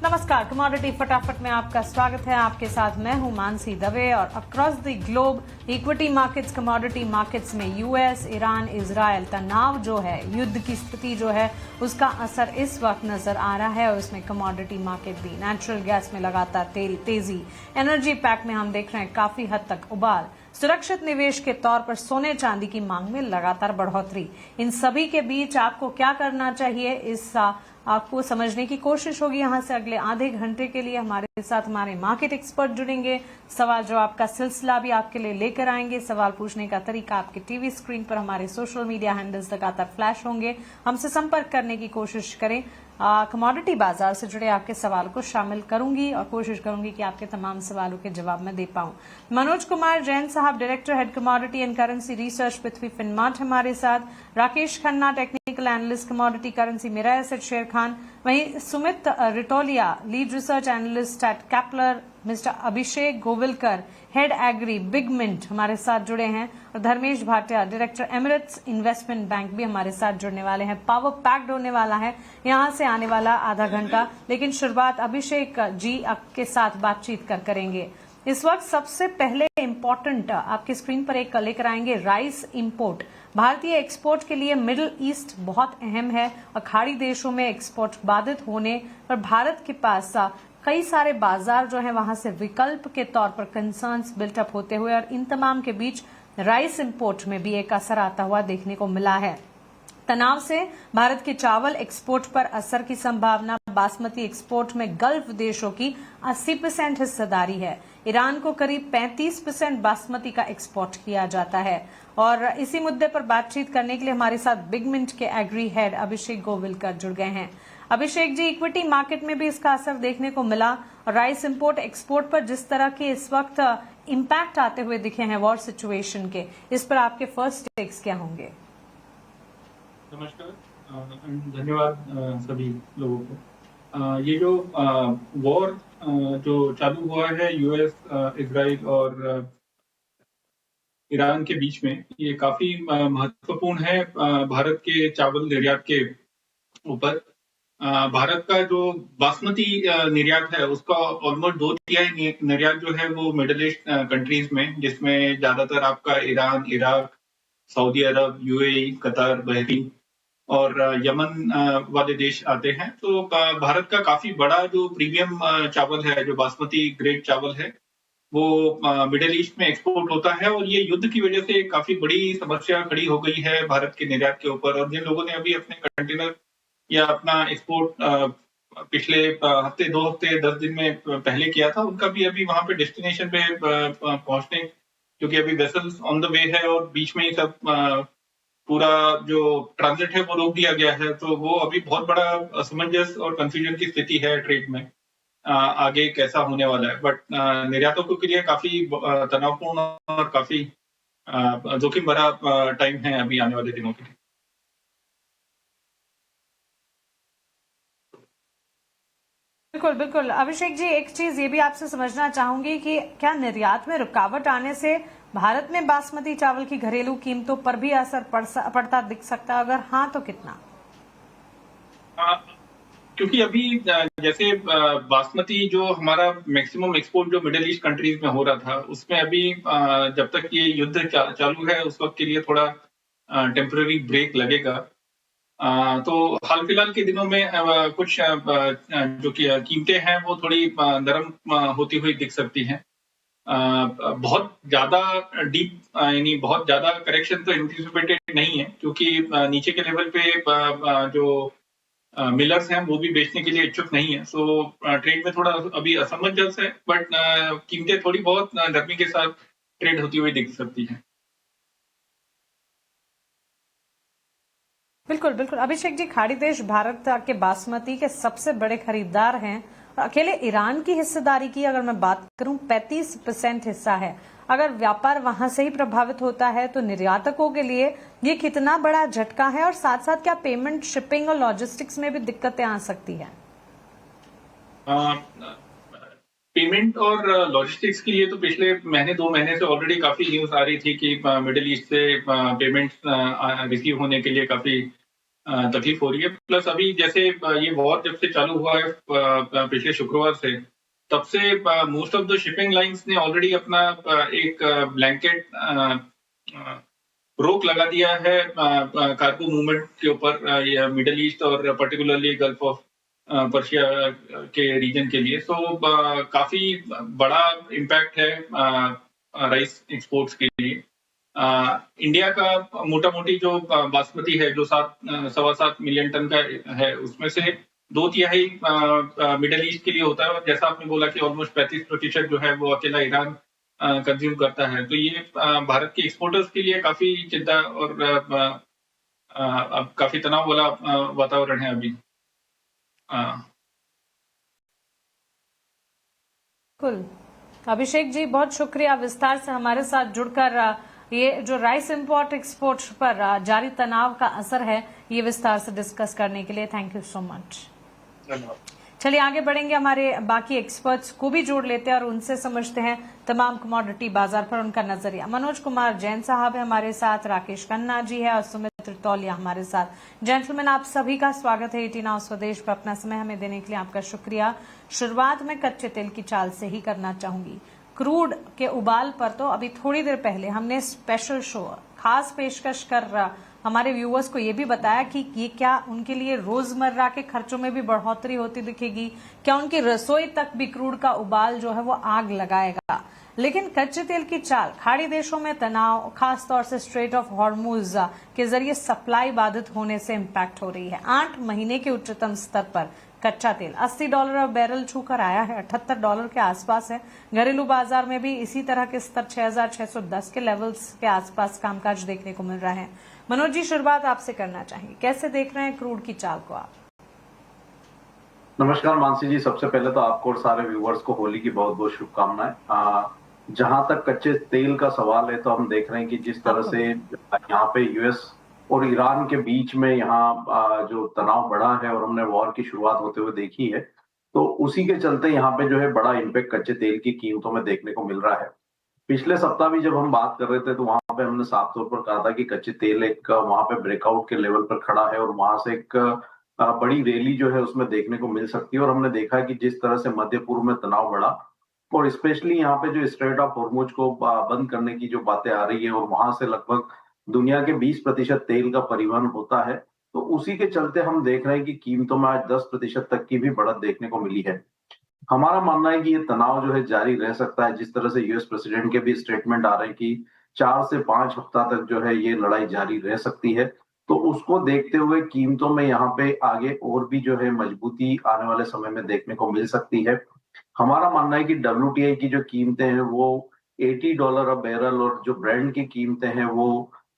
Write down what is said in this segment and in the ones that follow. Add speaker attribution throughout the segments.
Speaker 1: नमस्कार, कमोडिटी फटाफट में आपका स्वागत है। आपके साथ मैं हूं मानसी दवे और across the globe equity markets, commodity markets में यूएस, ईरान, इजराइल तनाव जो है, युद्ध की स्थिति जो है, उसका असर इस वक्त नजर आ रहा है और उसमें कमोडिटी मार्केट भी, नेचुरल गैस में लगातार तेजी, एनर्जी पैक में हम देख रहे हैं काफी हद तक उबाल, सुरक्षित निवेश के तौर पर सोने चांदी की मांग में लगातार बढ़ोतरी। इन सभी के बीच आपको क्या करना चाहिए, इस आपको समझने की कोशिश होगी। यहां से अगले आधे घंटे के लिए हमारे साथ हमारे मार्केट एक्सपर्ट जुड़ेंगे, सवाल जवाब का सिलसिला भी आपके लिए लेकर आएंगे। सवाल पूछने का तरीका आपके टीवी स्क्रीन पर हमारे सोशल मीडिया हैंडल्स लगातार फ्लैश होंगे। हमसे संपर्क करने की कोशिश करें। कमोडिटी बाजार से जुड़े आपके सवाल को शामिल करूंगी और कोशिश करूंगी कि आपके तमाम सवालों के जवाब मैं दे पाऊं। मनोज कुमार जैन साहब, director head commodity and currency research Prithvi Finmart हमारे साथ, Rakesh Khanna technical analyst commodity currency Mirae asset Sharekhan, वहीं Sumit Ritolia lead research analyst at Kpler, mister Abhishek Govilkar head agri BigMint हमारे साथ जुड़े हैं और Dharmesh Bhatia director Emirates investment bank भी हमारे साथ जुड़ने वाले हैं। पावर पैक्ड होने वाला है यहां से आने वाला आधा घंटा, लेकिन शुरुआत अभिषेक जी के साथ बातचीत करेंगे। इस वक्त सबसे पहले इम्पोर्टेंट आपकी स्क्रीन पर एक लेकर आएंगे, राइस इंपोर्ट। भारतीय एक्सपोर्ट के लिए मिडिल ईस्ट बहुत अहम है और खाड़ी देशों में एक्सपोर्ट बाधित होने पर भारत के पास कई सारे बाजार जो हैं वहां से विकल्प के तौर पर कंसर्न्स बिल्टअप होते हुए और इन तमाम के बीच राइस इंपोर्ट में भी एक असर आता हुआ देखने को मिला है। तनाव से भारत के चावल एक्सपोर्ट पर असर की संभावना, बासमती एक्सपोर्ट में गल्फ देशों की 80% हिस्सेदारी है। ईरान को करीब 35% बासमती का एक्सपोर्ट किया जाता है। और इसी मुद्दे पर बातचीत करने के लिए हमारे साथ बिग मिंट के एग्री हेड अभिषेक गोविलकर जुड़ गए हैं। अभिषेक जी, इक्विटी मार्केट में भी इसका असर देखने को मिला और राइस इंपोर्ट एक्सपोर्ट पर जिस तरह के इस वक्त इम्पैक्ट आते हुए दिखे हैं वॉर सिचुएशन के, इस पर आपके फर्स्ट टेक्स क्या होंगे?
Speaker 2: नमस्कार, धन्यवाद सभी लोगों को। ये जो वॉर जो चालू हुआ है यूएस, इजराइल और ईरान के बीच में, ये काफी महत्वपूर्ण है भारत के चावल निर्यात के ऊपर। भारत का जो बासमती निर्यात है उसका ऑलमोस्ट 2/3 निर्यात जो है वो मिडिल ईस्ट कंट्रीज में, जिसमें ज्यादातर आपका ईरान, इराक, सऊदी अरब, यूएई, कतर, बहरीन और यमन वाले देश आते हैं। तो भारत का काफी बड़ा जो प्रीमियम चावल है, जो बासमती ग्रेड चावल है, वो मिडिल ईस्ट में एक्सपोर्ट होता है और ये युद्ध की वजह से काफी बड़ी समस्या खड़ी हो गई है भारत के निर्यात के ऊपर। और जिन लोगों ने अभी अपने कंटेनर या अपना एक्सपोर्ट पिछले हफ्ते, 2 हफ्ते, 10 दिन में पहले किया था, उनका भी अभी वहां पे डेस्टिनेशन पे पहुंचने, क्योंकि अभी वेसल्स ऑन द वे है और बीच में ही सब पूरा जो ट्रांजिट है वो रोक दिया गया है। तो वो अभी बहुत बड़ा असमंजस और कंफ्यूजन की स्थिति है ट्रेड में, आगे कैसा होने वाला है। बट निर्यातकों के लिए काफी तनावपूर्ण और काफी जोखिम भरा टाइम है अभी आने वाले दिनों के लिए।
Speaker 1: बिल्कुल बिल्कुल। अभिषेक जी, एक चीज ये भी आपसे समझना चाहूंगी कि क्या निर्यात में रुकावट आने से भारत में बासमती चावल की घरेलू कीमतों पर भी असर पड़ता दिख सकता है? अगर हाँ तो कितना?
Speaker 2: क्योंकि अभी जैसे बासमती जो हमारा मैक्सिमम एक्सपोर्ट जो मिडिल ईस्ट कंट्रीज में हो रहा था, उसमें अभी जब तक ये युद्ध चालू है उस वक्त के लिए थोड़ा टेम्पररी ब्रेक लगेगा। तो हाल फिलहाल के दिनों में कुछ जो कीमतें हैं वो थोड़ी नरम होती हुई दिख सकती हैं। बहुत ज्यादा डीप यानी बहुत ज्यादा करेक्शन तो एंटिसिपेटेड नहीं है, क्योंकि नीचे के लेवल पे जो मिलर्स हैं वो भी बेचने के लिए इच्छुक नहीं है। सो ट्रेड में थोड़ा अभी असमंजस है, बट कीमतें थोड़ी बहुत नरमी के साथ ट्रेड होती हुई दिख सकती हैं।
Speaker 1: बिल्कुल बिल्कुल। अभिषेक जी, खाड़ी देश भारत के बासमती के सबसे बड़े खरीदार हैं। अकेले ईरान की हिस्सेदारी की अगर मैं बात करूं, 35% हिस्सा है। अगर व्यापार वहां से ही प्रभावित होता है तो निर्यातकों के लिए ये कितना बड़ा झटका है और साथ साथ क्या पेमेंट, शिपिंग और लॉजिस्टिक्स में भी दिक्कतें आ सकती हैं?
Speaker 2: पेमेंट और लॉजिस्टिक्स के लिए तो पिछले महीने 2 महीने से ऑलरेडी काफी न्यूज आ रही थी कि मिडिल ईस्ट से पेमेंट रिसीव होने के लिए काफी तकलीफ हो रही है। प्लस अभी जैसे ये वॉर जब से चालू हुआ है पिछले शुक्रवार से, तब से most of the shipping lines ने ऑलरेडी अपना एक ब्लैंकेट रोक लगा दिया है कार्गो मूवमेंट के ऊपर मिडिल ईस्ट और पर्टिकुलरली गल्फ ऑफ पर्शिया के रीजन के लिए। सो काफी बड़ा इम्पैक्ट है राइस एक्सपोर्ट्स के लिए। इंडिया का मोटा मोटी जो बासमती है जो 7.25 मिलियन टन का है, उसमें से 2/3 मिडिल ईस्ट के लिए होता है। और जैसा आपने बोला कि ऑलमोस्ट 35% जो है वो अकेला ईरान कंज्यूम करता है। तो ये भारत के एक्सपोर्टर्स के लिए काफी चिंता और अब काफी तनाव वाला वातावरण है अभी।
Speaker 1: बिल्कुल अभिषेक जी, बहुत शुक्रिया विस्तार से हमारे साथ जुड़कर ये जो राइस इंपोर्ट एक्सपोर्ट पर जारी तनाव का असर है ये विस्तार से डिस्कस करने के लिए थैंक यू सो मच।
Speaker 2: धन्यवाद।
Speaker 1: चलिए आगे बढ़ेंगे, हमारे बाकी एक्सपर्ट्स को भी जोड़ लेते हैं और उनसे समझते हैं तमाम कमोडिटी बाजार पर उनका नजरिया। मनोज कुमार जैन साहब है हमारे साथ, राकेश खन्ना जी है और सुमित तौलिया हमारे साथ। जेंटलमैन, आप सभी का स्वागत है 18 नाउ स्वदेश पर। अपना समय हमें देने के लिए आपका शुक्रिया। शुरुआत में कच्चे तेल की चाल से ही करना चाहूंगी। क्रूड के उबाल पर तो अभी थोड़ी देर पहले हमने स्पेशल शो खास पेशकश कर हमारे व्यूअर्स को ये भी बताया कि ये क्या उनके लिए रोजमर्रा के खर्चों में भी बढ़ोतरी होती दिखेगी, क्या उनकी रसोई तक भी क्रूड का उबाल जो है वो आग लगाएगा। लेकिन कच्चे तेल की चाल, खाड़ी देशों में तनाव, खासतौर से स्ट्रेट ऑफ हॉर्मुज के जरिए सप्लाई बाधित होने से इम्पैक्ट हो रही है। 8 महीने के उच्चतम स्तर पर कच्चा तेल $80 बैरल छूकर आया है, $78 के आसपास है। घरेलू बाजार में भी इसी तरह के स्तर 6,610 के लेवल्स के आसपास कामकाज देखने को मिल रहा है। मनोज जी, शुरुआत आपसे करना चाहेंगे, कैसे देख रहे हैं क्रूड की चाल को आप?
Speaker 3: नमस्कार मानसी जी, सबसे पहले तो आपको और सारे व्यूअर्स को होली की बहुत बहुत शुभकामनाएं। जहां तक कच्चे तेल का सवाल है तो हम देख रहे हैं कि जिस तरह से यहाँ पे यूएस और ईरान के बीच में यहाँ जो तनाव बढ़ा है और हमने वॉर की शुरुआत होते हुए देखी है, तो उसी के चलते यहाँ पे जो है बड़ा इम्पैक्ट कच्चे तेल की कीमतों में देखने को मिल रहा है। पिछले सप्ताह भी जब हम बात कर रहे थे तो वहां पे हमने साफ तौर पर कहा था कि कच्चे तेल एक वहां पे ब्रेकआउट के लेवल पर खड़ा है और वहां से एक बड़ी रैली जो है उसमें देखने को मिल सकती है। और हमने देखा कि जिस तरह से मध्य पूर्व में तनाव बढ़ा और स्पेशली यहाँ पे जो स्ट्रेट ऑफ हॉर्मुज को बंद करने की जो बातें आ रही है और वहां से लगभग दुनिया के 20% तेल का परिवहन होता है, तो उसी के चलते हम देख रहे हैं कि कीमतों में आज 10% तक की भी बढ़त देखने को मिली है। हमारा मानना है कि ये तनाव जो है जारी रह सकता है। जिस तरह से यूएस प्रेसिडेंट के भी स्टेटमेंट आ रहे हैं कि 4 से 5 हफ्ता तक जो है ये लड़ाई जारी रह सकती है, तो उसको देखते हुए कीमतों में यहाँ पे आगे और भी जो है मजबूती आने वाले समय में देखने को मिल सकती है। हमारा मानना है कि WTI की जो कीमतें हैं वो $80 बैरल और जो ब्रेंट की कीमतें हैं वो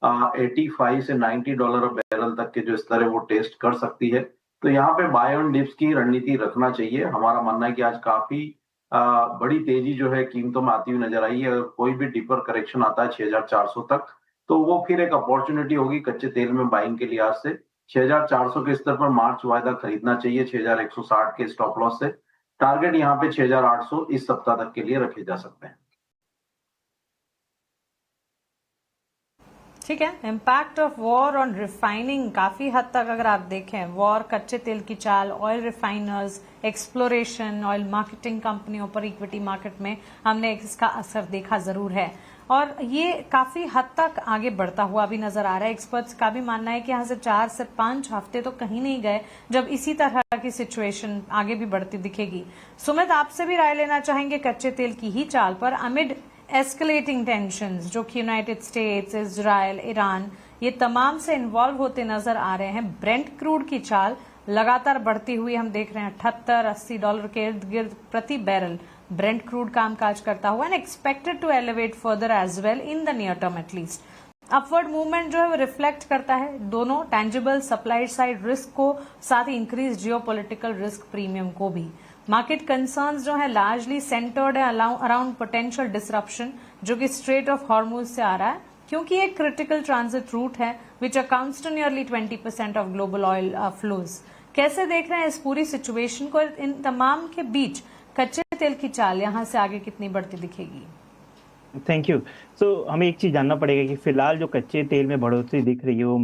Speaker 3: 85 से $90 बैरल तक के जो स्तर है वो टेस्ट कर सकती है। तो यहाँ पे बाय ऑन डिप्स की रणनीति रखना चाहिए। हमारा मानना है कि आज काफी बड़ी तेजी जो है कीमतों में आती हुई नजर आई है। अगर कोई भी डीपर करेक्शन आता है 6,400 तक, तो वो फिर एक अपॉर्चुनिटी होगी कच्चे तेल में बाइंग के लिहाज से। 6,400 के स्तर पर मार्च वायदा खरीदना चाहिए 6,160 के स्टॉप लॉस से। टारगेट यहाँ पे 6,800 इस सप्ताह तक के लिए रखे जा सकते हैं।
Speaker 1: ठीक है, impact of war on refining काफी हद तक अगर आप देखें, वॉर कच्चे तेल की चाल, oil refiners, exploration, oil marketing कंपनियों पर इक्विटी मार्केट में हमने इसका असर देखा जरूर है और ये काफी हद तक आगे बढ़ता हुआ भी नजर आ रहा है। एक्सपर्ट्स का भी मानना है कि यहाँ से 4 से 5 हफ्ते तो कहीं नहीं गए जब इसी तरह की सिचुएशन आगे भी बढ़ती दिखेगी। सुमित, आपसे भी राय लेना चाहेंगे कच्चे तेल की ही चाल पर अमिड एस्केलेटिंग टेंशंस जो कि यूनाइटेड स्टेट्स, इजराइल, ईरान ये तमाम से इन्वॉल्व होते नजर आ रहे हैं। ब्रेंट क्रूड की चाल लगातार बढ़ती हुई हम देख रहे हैं, $78-80 के इर्द गिर्द प्रति बैरल ब्रेंट क्रूड कामकाज करता हुआ and expected to elevate further as well in the near term at least. Upward movement जो है वो रिफ्लेक्ट करता है दोनों टेंजिबल सप्लाई साइड रिस्क को, साथ ही इंक्रीज जियोपॉलिटिकल रिस्क प्रीमियम को भी। मार्केट कंसर्न्स जो है लार्जली सेंटर्ड है अराउंड पोटेंशियल डिसरप्शन जो कि स्ट्रेट ऑफ हॉर्मुज से आ रहा है, क्योंकि एक क्रिटिकल ट्रांजिट रूट है which accounts to nearly 20% of global oil flows. कैसे देख रहे हैं इस पूरी सिचुएशन को? इन तमाम के बीच कच्चे तेल की चाल यहाँ से आगे कितनी बढ़ती दिखेगी?
Speaker 4: Thank you. सो हमें एक चीज जानना पड़ेगा कि फिलहाल जो कच्चे तेल में बढ़ोतरी दिख रही है वो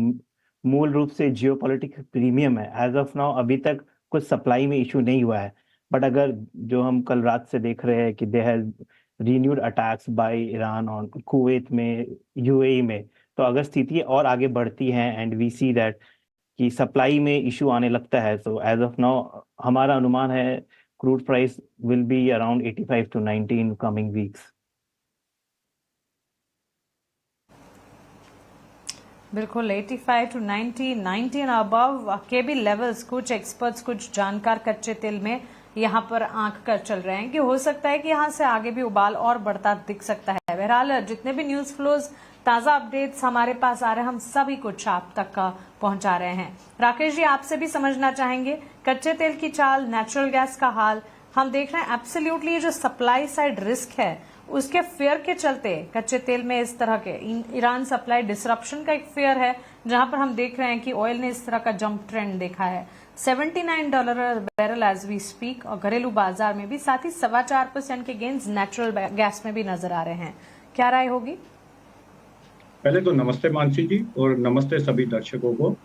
Speaker 4: मूल रूप से जियोपॉलिटिक्स प्रीमियम है। एज ऑफ नाउ अभी तक कुछ सप्लाई में इशू नहीं हुआ है, बट अगर जो हम कल रात से देख रहे हैं कि they have renewed attacks by Iran on Kuwait में, यूएई में, तो अगर स्थिति और आगे बढ़ती है एंड वी सी दैट कि सप्लाई में इशू आने लगता है, तो एज ऑफ नाउ हमारा अनुमान है crude price will be around 85 to 90 in coming weeks.
Speaker 1: बिल्कुल 85 to 90, 90 एंड अबव के भी लेवल्स कुछ एक्सपर्ट्स, कुछ जानकार कच्चे तेल में यहाँ पर आंक कर चल रहे हैं कि हो सकता है कि यहाँ से आगे भी उबाल और बढ़ता दिख सकता है। बहरहाल जितने भी न्यूज फ्लोज, ताजा अपडेट्स हमारे पास आ रहे हैं, हम सभी कुछ आप तक पहुंचा रहे हैं। राकेश जी, आपसे भी समझना चाहेंगे कच्चे तेल की चाल, नेचुरल गैस का हाल। हम देख रहे हैं एब्सोल्युटली जो सप्लाई साइड रिस्क है उसके फेयर के चलते कच्चे तेल में इस तरह के ईरान सप्लाई डिसरप्शन का एक फेयर है, जहां पर हम देख रहे हैं कि ऑयल ने इस तरह का जंप ट्रेंड देखा है। $79 बैरल एज वी स्पीक, और घरेलू बाजार में भी साथ ही 4.25% के गेन्स नेचुरल गैस में भी नजर आ रहे हैं। क्या राय होगी?
Speaker 5: पहले तो नमस्ते मानसी जी, और नमस्ते सभी दर्शकों को।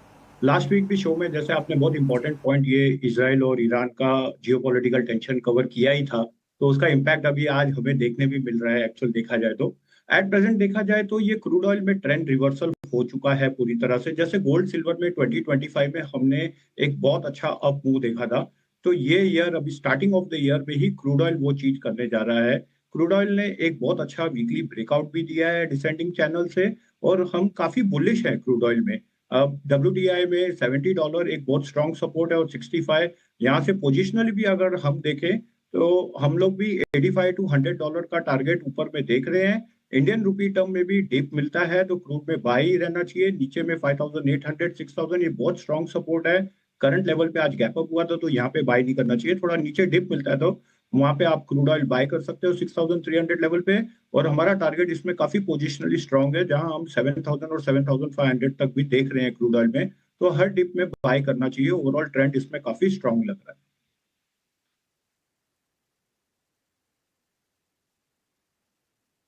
Speaker 5: लास्ट वीक भी शो में जैसे आपने बहुत इंपॉर्टेंट पॉइंट ये इजराइल और ईरान का जियोपॉलिटिकल टेंशन कवर किया ही था, तो उसका इम्पैक्ट अभी आज हमें देखने भी मिल रहा है। एक्चुअल देखा जाए तो एट प्रेजेंट देखा जाए तो ये क्रूड ऑयल में ट्रेंड रिवर्सल हो चुका है पूरी तरह से। जैसे गोल्ड सिल्वर में 2025 में हमने एक बहुत अच्छा अप मूव देखा था, तो ये ईयर अभी स्टार्टिंग ऑफ द ईयर में ही क्रूड ऑयल वो चीज करने जा रहा है। क्रूड ऑयल ने एक बहुत अच्छा वीकली ब्रेकआउट भी दिया है डिसेंडिंग चैनल से, और हम काफी बुलिश हैं क्रूड ऑयल में। अब WTI में $70 एक बहुत स्ट्रॉन्ग सपोर्ट है, और 65 यहाँ से पोजिशनली भी अगर हम देखें तो हम लोग भी $85 to $100 का टारगेट ऊपर में देख रहे हैं। इंडियन रुपी टर्म में भी डिप मिलता है तो क्रूड में बाई रहना चाहिए। नीचे में 5800 6000 ये बहुत स्ट्रॉन्ग सपोर्ट है। करंट लेवल पे आज गैप अप हुआ था तो यहाँ पे बाई नहीं करना चाहिए। थोड़ा नीचे डिप मिलता है तो वहां पे आप क्रूड ऑयल बाय कर सकते हो 6300 लेवल पे, और हमारा टारगेट इसमें काफी पोजिशनली स्ट्रॉन्ग है, जहां हम 7000 और 7500 तक भी देख रहे हैं क्रूड ऑयल में। तो हर डिप में बाय करना चाहिए। ओवरऑल ट्रेंड इसमें काफी स्ट्रॉन्ग लग रहा है।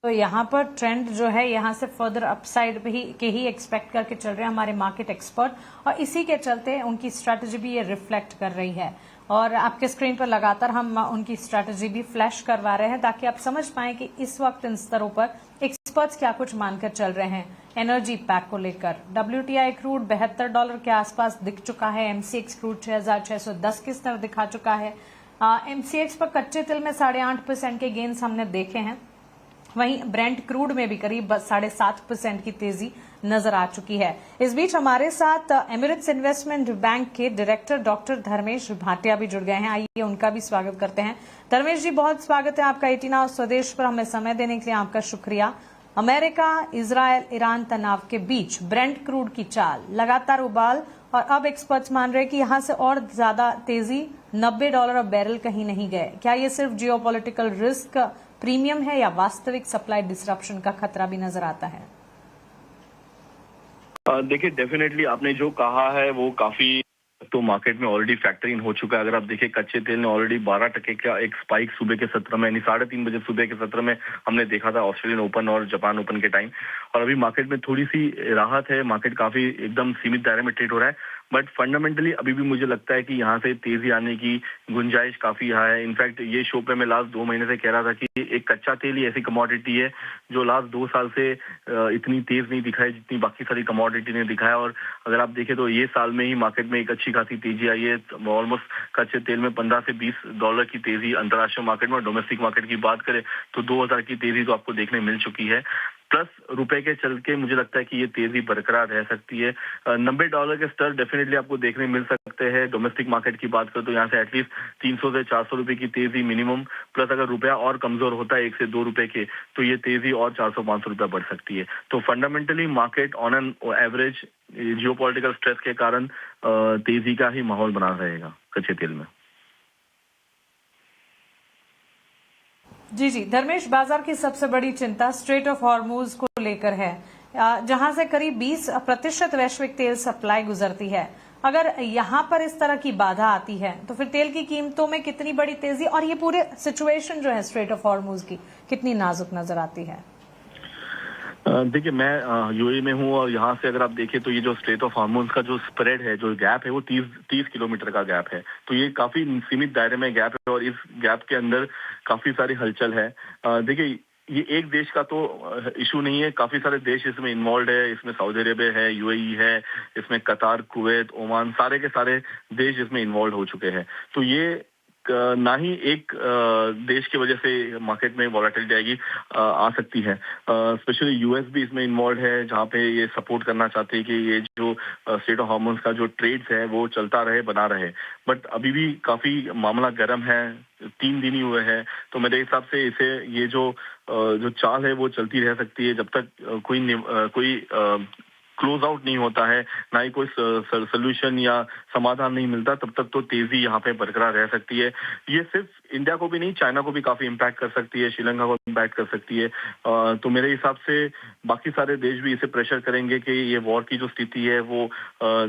Speaker 1: तो यहाँ पर ट्रेंड जो है यहाँ से फर्दर अपसाइड के ही एक्सपेक्ट करके चल रहे हैं हमारे मार्केट एक्सपर्ट, और इसी के चलते उनकी स्ट्रैटेजी भी ये रिफ्लेक्ट कर रही है। और आपके स्क्रीन पर लगातार हम उनकी स्ट्रैटेजी भी फ्लैश करवा रहे हैं ताकि आप समझ पाएं कि इस वक्त इन स्तरों पर एक्सपर्ट्स क्या कुछ मानकर चल रहे हैं। एनर्जी पैक को लेकर WTI क्रूड $72 के आसपास दिख चुका है। MCX क्रूड 6610 की स्तर दिखा चुका है। MCX पर कच्चे तेल में 8.5% के गेन्स हमने देखे हैं। वहीं ब्रेंट क्रूड में भी करीब 7.5% की तेजी नजर आ चुकी है। इस बीच हमारे साथ एमिरेट्स इन्वेस्टमेंट बैंक के डायरेक्टर डॉक्टर धर्मेश भाटिया भी जुड़ गए हैं। आइए उनका भी स्वागत करते हैं। धर्मेश जी, बहुत स्वागत है आपका 18 आवर्स स्वदेश पर। हमें समय देने के लिए आपका शुक्रिया। अमेरिका, इजरायल, ईरान तनाव के बीच ब्रेंट क्रूड की चाल लगातार उबाल, और अब एक्सपर्ट्स मान रहे हैं कि यहां से और ज्यादा तेजी $90 बैरल कहीं नहीं गए। क्या ये सिर्फ जियोपॉलिटिकल रिस्क प्रीमियम है या वास्तविक सप्लाई डिसरप्शन का खतरा भी नजर आता है?
Speaker 6: देखिए, डेफिनेटली आपने जो कहा है वो काफी तो मार्केट में ऑलरेडी फैक्टर इन हो चुका है। अगर आप देखें कच्चे तेल ने ऑलरेडी 12% का एक स्पाइक सुबह के सत्र में, यानी 3:30 बजे सुबह के सत्र में हमने देखा था ऑस्ट्रेलियन ओपन और जापान ओपन के टाइम, और अभी मार्केट में थोड़ी सी राहत है। मार्केट काफी एकदम सीमित दायरे में ट्रेड हो रहा है, बट फंडामेंटली अभी भी मुझे लगता है कि यहाँ से तेजी आने की गुंजाइश काफी हाई है। इनफैक्ट ये शो पे मैं लास्ट 2 महीने से कह रहा था कि एक कच्चा तेल ही ऐसी कमोडिटी है जो लास्ट 2 साल से इतनी तेज नहीं दिखाई जितनी बाकी सारी कमोडिटी ने दिखाया। और अगर आप देखें तो ये साल में ही मार्केट में एक अच्छी खासी तेजी आई है। ऑलमोस्ट कच्चे तेल में $15 से $20 की तेजी अंतर्राष्ट्रीय मार्केट में। डोमेस्टिक मार्केट की बात करें तो 2000 की तेजी तो आपको देखने मिल चुकी है। प्लस रुपए के चल के मुझे लगता है कि ये तेजी बरकरार रह सकती है। $90 के स्तर डेफिनेटली आपको देखने मिल सकते हैं। डोमेस्टिक मार्केट की बात करें तो यहाँ से एटलीस्ट 300 से 400 रुपए की तेजी मिनिमम, प्लस अगर रुपया और कमजोर होता है 1 से 2 रुपए के तो ये तेजी और 400-500 रुपया बढ़ सकती है। तो fundamentally market on an average geopolitical stress के कारण तेजी का ही माहौल बना रहेगा कच्चे तेल में।
Speaker 1: जी जी धर्मेश, बाजार की सबसे बड़ी चिंता स्ट्रेट ऑफ हॉर्मूज को लेकर है, जहां से करीब 20% वैश्विक तेल सप्लाई गुजरती है। अगर यहां पर इस तरह की बाधा आती है तो फिर तेल की कीमतों में कितनी बड़ी तेजी, और ये पूरे सिचुएशन जो है स्ट्रेट ऑफ हॉर्मूज की कितनी नाजुक नजर आती है?
Speaker 6: देखिए मैं यूएई में हूँ और यहाँ से अगर आप देखें तो ये जो स्ट्रेट ऑफ हार्मोन्स का जो स्प्रेड है, जो गैप है, वो 30 किलोमीटर का गैप है। तो ये काफी सीमित दायरे में गैप है और इस गैप के अंदर काफी सारी हलचल है। देखिए ये एक देश का तो इशू नहीं है, काफी सारे देश इसमें इन्वॉल्व है। इसमें सऊदी अरेबिया है, यूएई है, इसमें कतार, कुवैत, ओमान, सारे के सारे देश इसमें इन्वॉल्व हो चुके हैं। तो ये ना ही एक देश की वजह से मार्केट में वॉलेटिलिटी आएगी, आ सकती है। स्पेशली यूएस भी इसमें इन्वॉल्व है, जहाँ पे ये सपोर्ट करना चाहते हैं कि ये जो स्टेट ऑफ हार्मोन्स का जो ट्रेड्स है वो चलता रहे, बना रहे। बट अभी भी काफी मामला गर्म है, 3 दिन ही हुए हैं। तो मेरे हिसाब से इसे ये जो चाल है वो चलती रह सकती है जब तक कोई क्लोज आउट नहीं होता है, ना ही कोई सोल्यूशन या समाधान नहीं मिलता, तब तक तो तेजी यहाँ पे बरकरार रह सकती है। ये सिर्फ इंडिया को भी नहीं, चाइना को भी काफी इम्पैक्ट कर सकती है, श्रीलंका को इम्पैक्ट कर सकती है। तो मेरे हिसाब से बाकी सारे देश भी इसे प्रेशर करेंगे कि ये वॉर की जो स्थिति है वो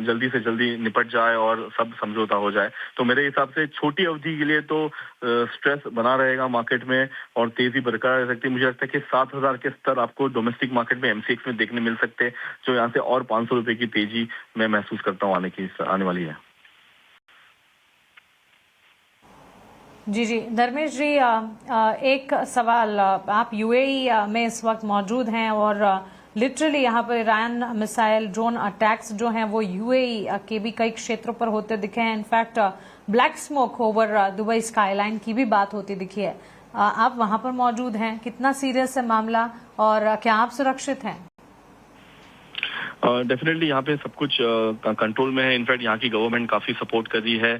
Speaker 6: जल्दी से जल्दी निपट जाए और सब समझौता हो जाए। तो मेरे हिसाब से छोटी अवधि के लिए तो स्ट्रेस बना रहेगा मार्केट में और तेजी बरकरार रह सकती है। मुझे लगता है कि 7,000 के स्तर आपको डोमेस्टिक मार्केट में एमसीएक्स में देखने मिल सकते हैं, जो यहाँ से और 500 रुपए की तेजी मैं महसूस करता हूँ आने वाली है।
Speaker 1: जी जी, धर्मेश जी, एक सवाल, आप यूएई में इस वक्त मौजूद हैं और लिटरली यहाँ पर ईरान मिसाइल ड्रोन अटैक्स जो हैं वो यूएई के भी कई क्षेत्रों पर होते दिखे हैं। In fact black smoke over Dubai skyline की भी बात होती दिखी है। आप वहां पर मौजूद हैं, कितना सीरियस है मामला और क्या आप सुरक्षित हैं?
Speaker 6: डेफिनेटली यहाँ पे सब कुछ कंट्रोल में है। इनफैक्ट यहाँ की गवर्नमेंट काफी सपोर्ट कर रही है।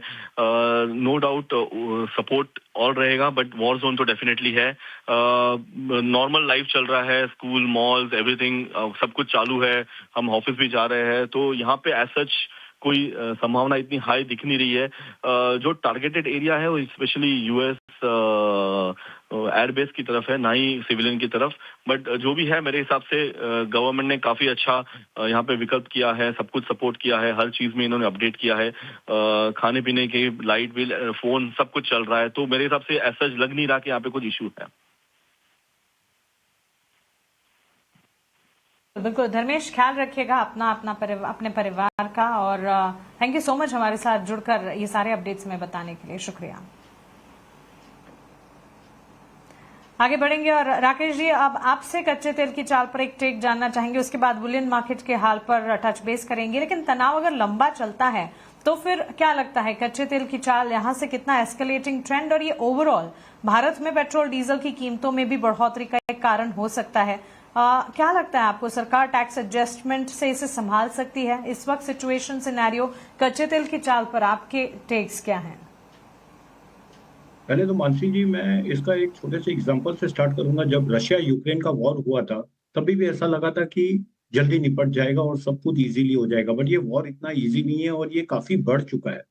Speaker 6: नो डाउट सपोर्ट और रहेगा, बट वॉर जोन तो डेफिनेटली है। नॉर्मल लाइफ चल रहा है, स्कूल, मॉल्स, एवरीथिंग सब कुछ चालू है। हम ऑफिस भी जा रहे हैं, तो यहाँ पे एज सच कोई संभावना इतनी हाई दिख नहीं रही है। जो टारगेटेड एरिया है वो स्पेशली यूएस एयरबेस की तरफ है, ना ही सिविलियन की तरफ। बट जो भी है, मेरे हिसाब से गवर्नमेंट ने काफी अच्छा यहाँ पे विकल्प किया है, सब कुछ सपोर्ट किया है, हर चीज में इन्होंने अपडेट किया है। खाने पीने के लाइट बिल, फोन, सब कुछ चल रहा है। तो मेरे हिसाब से ऐसा लग नहीं रहा कि यहाँ पे कुछ इशू है।
Speaker 1: बिल्कुल धर्मेश, ख्याल रखिएगा अपने परिवार का और थैंक यू सो मच हमारे साथ जुड़कर ये सारे अपडेट्स में बताने के लिए। शुक्रिया। आगे बढ़ेंगे और राकेश जी, अब आपसे कच्चे तेल की चाल पर एक टेक जानना चाहेंगे, उसके बाद बुलियन मार्केट के हाल पर टच बेस करेंगे। लेकिन तनाव अगर लंबा चलता है तो फिर क्या लगता है कच्चे तेल की चाल यहां से कितना एस्केलेटिंग ट्रेंड और ये ओवरऑल भारत में पेट्रोल डीजल की कीमतों में भी बढ़ोतरी का एक कारण हो सकता है? क्या लगता है आपको, सरकार टैक्स एडजस्टमेंट से इसे संभाल सकती है? इस वक्त सिचुएशन सिनेरियो कच्चे तेल की चाल पर आपके टेक्स क्या हैं?
Speaker 5: पहले तो मानसी जी, मैं इसका एक छोटे से एग्जांपल से स्टार्ट करूंगा। जब रशिया यूक्रेन का वॉर हुआ था तभी भी ऐसा लगा था कि जल्दी निपट जाएगा और सब कुछ इजीली हो जाएगा, बट ये वॉर इतना इजी नहीं है और ये काफी बढ़ चुका है।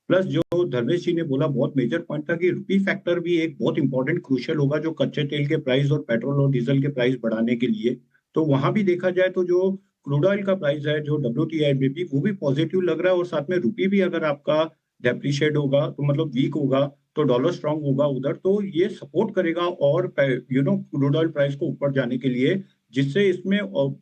Speaker 5: प्लस जो धर्मेश जी ने बोला, बहुत मेजर पॉइंट था कि रुपी फैक्टर भी एक बहुत इंपॉर्टेंट क्रूशियल होगा जो कच्चे तेल के प्राइस और पेट्रोल और डीजल के प्राइस बढ़ाने के लिए। तो वहां भी देखा जाए तो जो क्रूड ऑयल का प्राइस है, जो WTI में भी, वो भी पॉजिटिव लग रहा है। और साथ में रुपी भी अगर आपका डेप्रिशिएट होगा तो मतलब वीक होगा तो डॉलर स्ट्रांग होगा उधर, तो ये सपोर्ट करेगा और क्रूड ऑयल प्राइस को ऊपर जाने के लिए, जिससे इसमें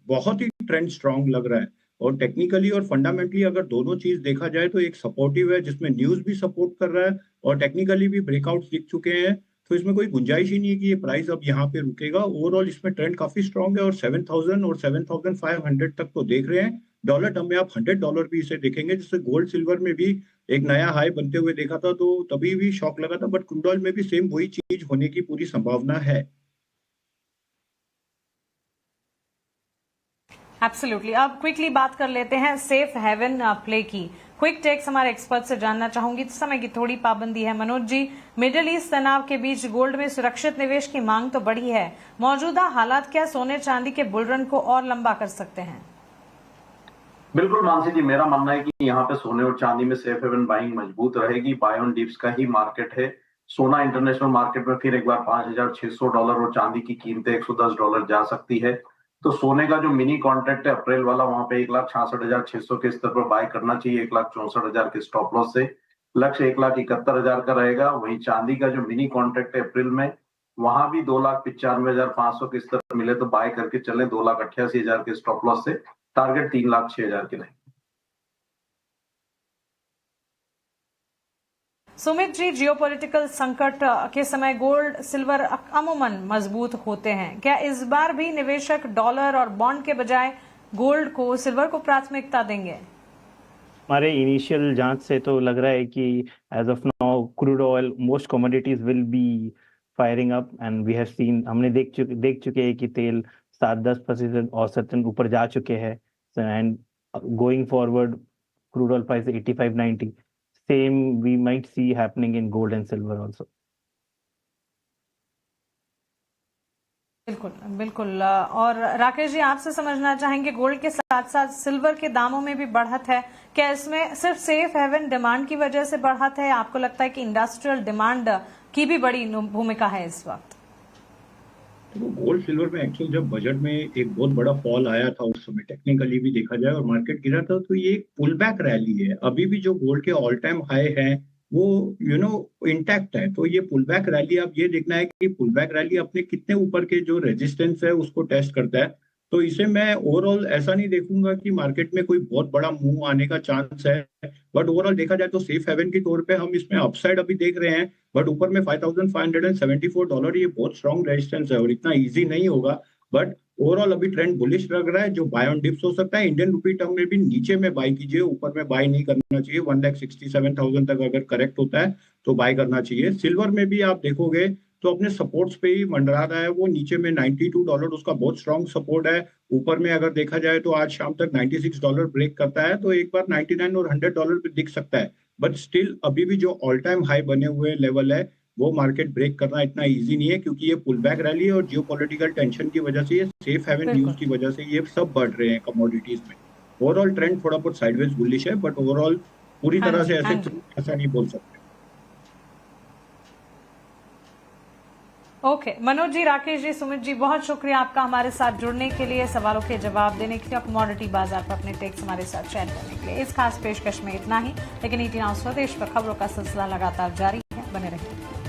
Speaker 5: बहुत ही ट्रेंड स्ट्रांग लग रहा है। और टेक्निकली और फंडामेंटली अगर दोनों चीज देखा जाए तो एक सपोर्टिव है, जिसमें न्यूज भी सपोर्ट कर रहा है और टेक्निकली भी ब्रेकआउट दिख चुके हैं। तो इसमें कोई गुंजाइश ही नहीं है कि ये प्राइस अब यहाँ पे रुकेगा। ओवरऑल इसमें ट्रेंड काफी स्ट्रांग है और 7,000 और 7,500 तक तो देख रहे हैं। डॉलर टर्म में आप $100 भी इसे देखेंगे, जिससे गोल्ड सिल्वर में भी एक नया हाई बनते हुए देखा था, तो तभी भी शॉक लगा था। बट क्रूड ऑयल में भी सेम वही चीज होने की पूरी संभावना है।
Speaker 1: एब्सोल्युटली। अब क्विकली बात कर लेते हैं सेफ हेवन प्ले की। क्विक टेक्स हमारे एक्सपर्ट से जानना चाहूंगी। समय की थोड़ी पाबंदी है। मनोज जी, मिडिल ईस्ट तनाव के बीच गोल्ड में सुरक्षित निवेश की मांग तो बढ़ी है, मौजूदा हालात क्या सोने चांदी के बुलरन को और लंबा कर सकते हैं?
Speaker 3: बिल्कुल मानसी जी, मेरा मानना है कि यहाँ पे सोने और चांदी में सेफ हेवन बाइंग मजबूत रहेगी। बाय ऑन डिप्स का ही मार्केट है। सोना इंटरनेशनल मार्केट में फिर एक बार $5,600 और चांदी की कीमतें $110 जा सकती है। तो सोने का जो मिनी कॉन्ट्रैक्ट है अप्रैल वाला, वहां पे 1,66,600 के स्तर पर बाय करना चाहिए, 1,64,000 के स्टॉप लॉस से। लक्ष्य 1,71,000 का रहेगा। वहीं चांदी का जो मिनी कॉन्ट्रैक्ट है अप्रैल में, वहां भी 2,95,500 के स्तर पर मिले तो बाय करके चले। 2,88,000 के स्टॉप लॉस से टारगेट 3,06,000 के नहीं।
Speaker 1: सुमित जी, जियोपॉलिटिकल संकट के समय गोल्ड सिल्वर अमूमन मजबूत होते हैं, क्या इस बार भी निवेशक डॉलर और बॉन्ड के बजाय गोल्ड को, सिल्वर को प्राथमिकता देंगे?
Speaker 4: हमारे इनिशियल जांच से तो लग रहा है कि as of now crude oil most commodities will be firing up and we have seen, हमने देख चुके हैं कि तेल 7-10% औसतन ऊपर जा चुके हैं and going forward crude oil price 85-90 same we might see happening in gold and silver also.
Speaker 1: बिल्कुल बिल्कुल। और राकेश जी, आपसे समझना चाहेंगे, गोल्ड के साथ साथ सिल्वर के दामों में भी बढ़त है, क्या इसमें सिर्फ सेफ हेवन डिमांड की वजह से बढ़त है? आपको लगता है कि इंडस्ट्रियल डिमांड की भी बड़ी भूमिका है इस वक्त?
Speaker 5: तो गोल्ड सिल्वर में एक्चुअल जब बजट में एक बहुत बड़ा फॉल आया था उस समय टेक्निकली भी देखा जाए और मार्केट गिरा था, तो ये एक पुल बैक रैली है। अभी भी जो गोल्ड के ऑल टाइम हाई है वो इंटैक्ट है। तो ये पुल बैक रैली, आप ये देखना है कि पुल बैक रैली अपने कितने ऊपर के जो रेजिस्टेंस है उसको टेस्ट करता है। तो इसे मैं ओवरऑल ऐसा नहीं देखूंगा कि मार्केट में कोई बहुत बड़ा मूव आने का चांस है, बट ओवरऑल देखा जाए तो सेफ हेवन के तौर पे हम इसमें अपसाइड अभी देख रहे हैं। बट ऊपर में $5,574 ये बहुत स्ट्रॉन्ग रेजिस्टेंस है और इतना इजी नहीं होगा। बट ओवरऑल अभी ट्रेंड बुलिश लग रहा है, जो बाय ऑन डिप्स हो सकता है। इंडियन रुपी टर्म में भी नीचे में बाय कीजिए, ऊपर में बाय नहीं करना चाहिए। 1,67,000 तक अगर करेक्ट होता है तो बाय करना चाहिए। सिल्वर में भी आप देखोगे तो अपने सपोर्ट्स पे ही मंडरा रहा है, वो नीचे में $92 उसका बहुत स्ट्रॉन्ग सपोर्ट है। ऊपर में अगर देखा जाए तो आज शाम तक $96 ब्रेक करता है तो एक बार 99 और $100 पे दिख सकता है। बट स्टिल अभी भी जो ऑल टाइम हाई बने हुए लेवल है वो मार्केट ब्रेक करना इतना इजी नहीं है, क्योंकि ये पुल बैक रैली है और जियोपॉलिटिकल टेंशन की वजह से, ये सेफ हेवन न्यूज की वजह से ये सब बढ़ रहे हैं कमोडिटीज में। ओवरऑल ट्रेंड थोड़ा बहुत साइडवेज बुलिश है, बट ओवरऑल पूरी तरह से ऐसा नहीं बोल सकते।
Speaker 1: ओके, मनोज जी, राकेश जी, सुमित जी, बहुत शुक्रिया आपका हमारे साथ जुड़ने के लिए, सवालों के जवाब देने के लिए, कमोडिटी बाजार पर अपने टेक्स हमारे साथ शेयर करने के लिए। इस खास पेशकश में इतना ही, लेकिन 18 स्वदेश पर खबरों का सिलसिला लगातार जारी है, बने रहिए।